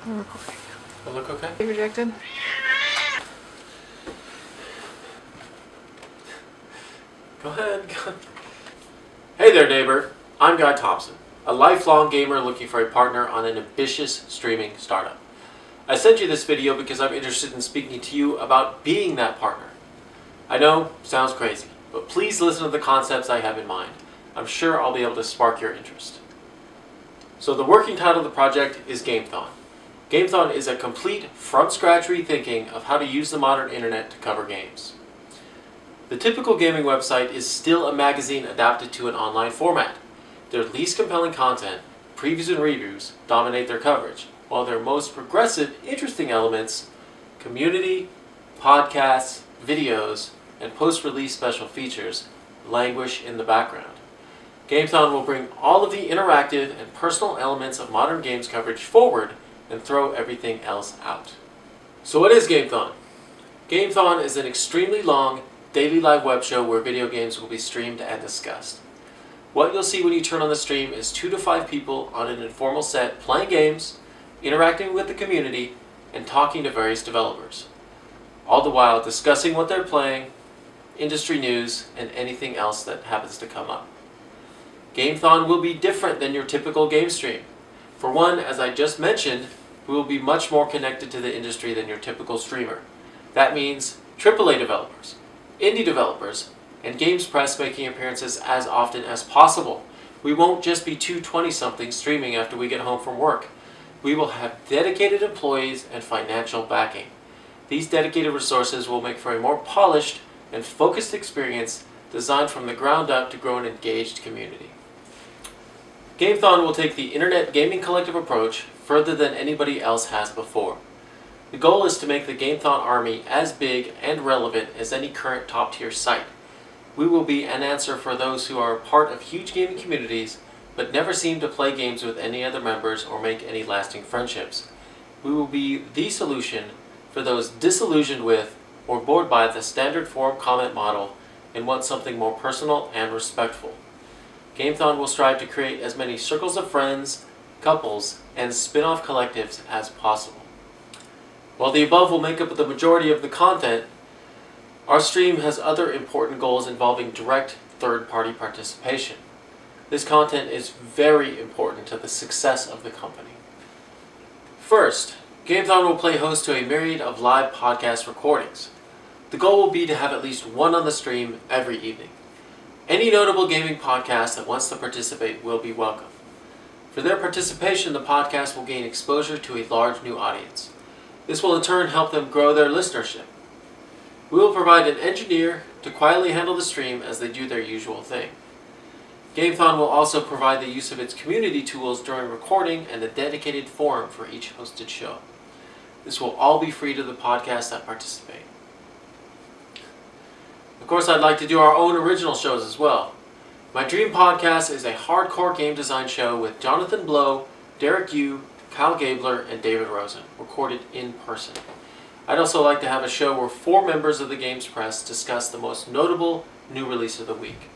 I'm recording. Will it look okay? You rejected? Go ahead. Hey there, neighbor. I'm Guy Thompson, a lifelong gamer looking for a partner on an ambitious streaming startup. I sent you this video because I'm interested in speaking to you about being that partner. I know, sounds crazy, but please listen to the concepts I have in mind. I'm sure I'll be able to spark your interest. So the working title of the project is Gamethon. Gamethon is a complete, from-scratch rethinking of how to use the modern internet to cover games. The typical gaming website is still a magazine adapted to an online format. Their least compelling content, previews and reviews, dominate their coverage, while their most progressive, interesting elements, community, podcasts, videos, and post-release special features, languish in the background. Gamethon will bring all of the interactive and personal elements of modern games coverage forward and throw everything else out. So what is Gamethon? Gamethon is an extremely long, daily live web show where video games will be streamed and discussed. What you'll see when you turn on the stream is 2 to 5 people on an informal set playing games, interacting with the community, and talking to various developers. All the while discussing what they're playing, industry news, and anything else that happens to come up. Gamethon will be different than your typical game stream. For one, as I just mentioned, we will be much more connected to the industry than your typical streamer. That means AAA developers, indie developers, and games press making appearances as often as possible. We won't just be two 20-somethings streaming after we get home from work. We will have dedicated employees and financial backing. These dedicated resources will make for a more polished and focused experience designed from the ground up to grow an engaged community. Gamethon will take the Internet Gaming Collective approach further than anybody else has before. The goal is to make the Gamethon army as big and relevant as any current top-tier site. We will be an answer for those who are part of huge gaming communities but never seem to play games with any other members or make any lasting friendships. We will be the solution for those disillusioned with or bored by the standard forum comment model and want something more personal and respectful. Gamethon will strive to create as many circles of friends, couples, and spin-off collectives as possible. While the above will make up the majority of the content, our stream has other important goals involving direct third-party participation. This content is very important to the success of the company. First, Gamethon will play host to a myriad of live podcast recordings. The goal will be to have at least one on the stream every evening. Any notable gaming podcast that wants to participate will be welcome. For their participation, the podcast will gain exposure to a large new audience. This will in turn help them grow their listenership. We will provide an engineer to quietly handle the stream as they do their usual thing. Gamethon will also provide the use of its community tools during recording and a dedicated forum for each hosted show. This will all be free to the podcasts that participate. Of course, I'd like to do our own original shows as well. My dream podcast is a hardcore game design show with Jonathan Blow, Derek Yu, Kyle Gabler, and David Rosen, recorded in person. I'd also like to have a show where 4 members of the games press discuss the most notable new release of the week.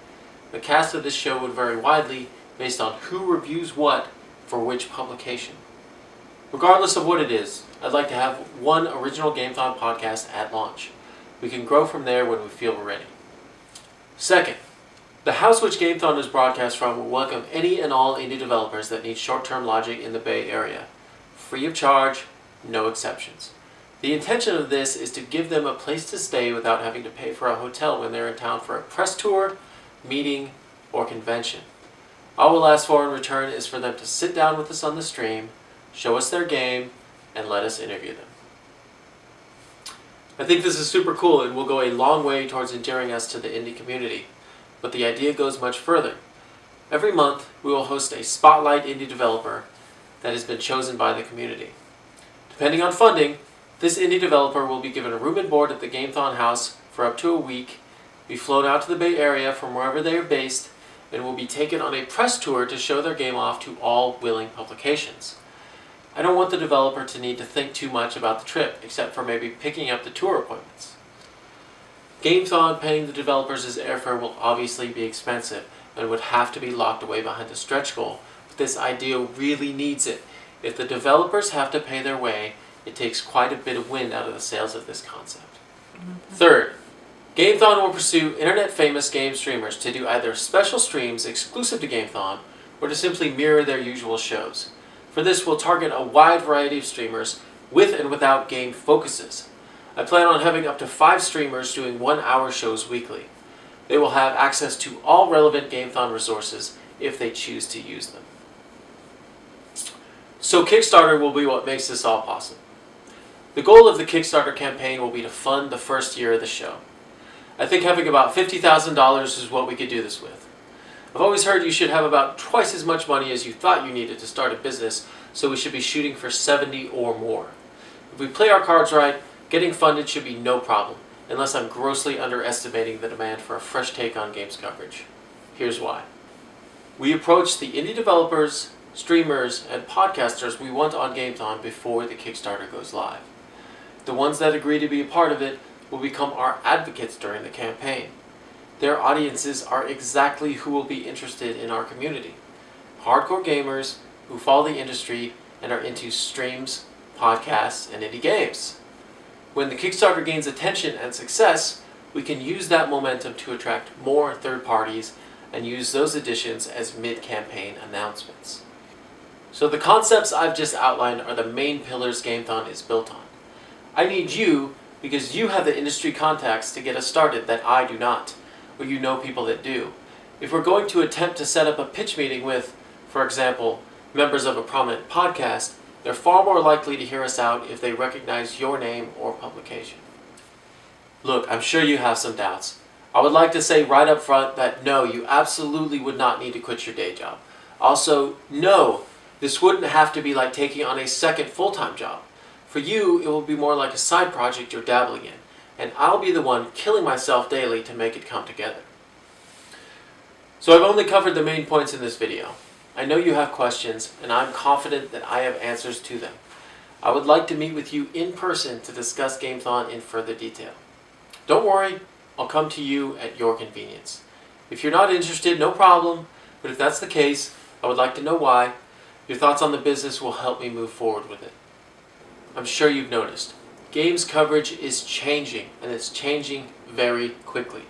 The cast of this show would vary widely based on who reviews what for which publication. Regardless of what it is, I'd like to have one original Gamethon podcast at launch. We can grow from there when we feel we're ready. Second, the house which Gamethon is broadcast from will welcome any and all indie developers that need short-term logic in the Bay Area. Free of charge, no exceptions. The intention of this is to give them a place to stay without having to pay for a hotel when they're in town for a press tour, meeting, or convention. All we'll ask for in return is for them to sit down with us on the stream, show us their game, and let us interview them. I think this is super cool and will go a long way towards endearing us to the indie community. But the idea goes much further. Every month, we will host a spotlight indie developer that has been chosen by the community. Depending on funding, this indie developer will be given a room and board at the Gamethon house for up to a week, be flown out to the Bay Area from wherever they are based, and will be taken on a press tour to show their game off to all willing publications. I don't want the developer to need to think too much about the trip, except for maybe picking up the tour appointments. Gamethon paying the developers' airfare will obviously be expensive and would have to be locked away behind a stretch goal, but this idea really needs it. If the developers have to pay their way, it takes quite a bit of wind out of the sails of this concept. Third, Gamethon will pursue internet-famous game streamers to do either special streams exclusive to Gamethon or to simply mirror their usual shows. For this, we'll target a wide variety of streamers with and without game focuses. I plan on having up to 5 streamers doing 1-hour shows weekly. They will have access to all relevant Gamethon resources if they choose to use them. So Kickstarter will be what makes this all possible. The goal of the Kickstarter campaign will be to fund the first year of the show. I think having about $50,000 is what we could do this with. I've always heard you should have about twice as much money as you thought you needed to start a business, so we should be shooting for 70 or more. If we play our cards right, getting funded should be no problem, unless I'm grossly underestimating the demand for a fresh take on games coverage. Here's why. We approach the indie developers, streamers, and podcasters we want on Gamethon before the Kickstarter goes live. The ones that agree to be a part of it will become our advocates during the campaign. Their audiences are exactly who will be interested in our community. Hardcore gamers who follow the industry and are into streams, podcasts, and indie games. When the Kickstarter gains attention and success, we can use that momentum to attract more third parties and use those additions as mid-campaign announcements. So the concepts I've just outlined are the main pillars Gamethon is built on. I need you because you have the industry contacts to get us started that I do not, or you know people that do. If we're going to attempt to set up a pitch meeting with, for example, members of a prominent podcast, they're far more likely to hear us out if they recognize your name or publication. Look, I'm sure you have some doubts. I would like to say right up front that no, you absolutely would not need to quit your day job. Also, no, this wouldn't have to be like taking on a second full-time job. For you, it will be more like a side project you're dabbling in, and I'll be the one killing myself daily to make it come together. So I've only covered the main points in this video. I know you have questions, and I'm confident that I have answers to them. I would like to meet with you in person to discuss Gamethon in further detail. Don't worry, I'll come to you at your convenience. If you're not interested, no problem, but if that's the case, I would like to know why. Your thoughts on the business will help me move forward with it. I'm sure you've noticed, games coverage is changing, and it's changing very quickly.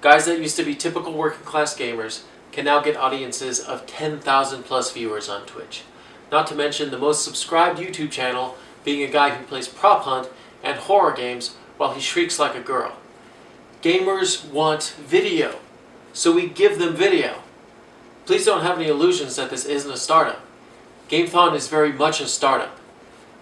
Guys that used to be typical working class gamers can now get audiences of 10,000 plus viewers on Twitch. Not to mention the most subscribed YouTube channel being a guy who plays prop hunt and horror games while he shrieks like a girl. Gamers want video, so we give them video. Please don't have any illusions that this isn't a startup. Gamethon is very much a startup.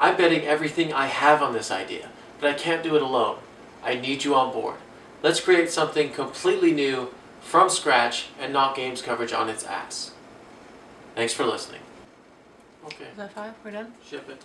I'm betting everything I have on this idea, but I can't do it alone. I need you on board. Let's create something completely new, from scratch, and knock games coverage on its ass. Thanks for listening. Okay. Is that 5? We're done? Ship it.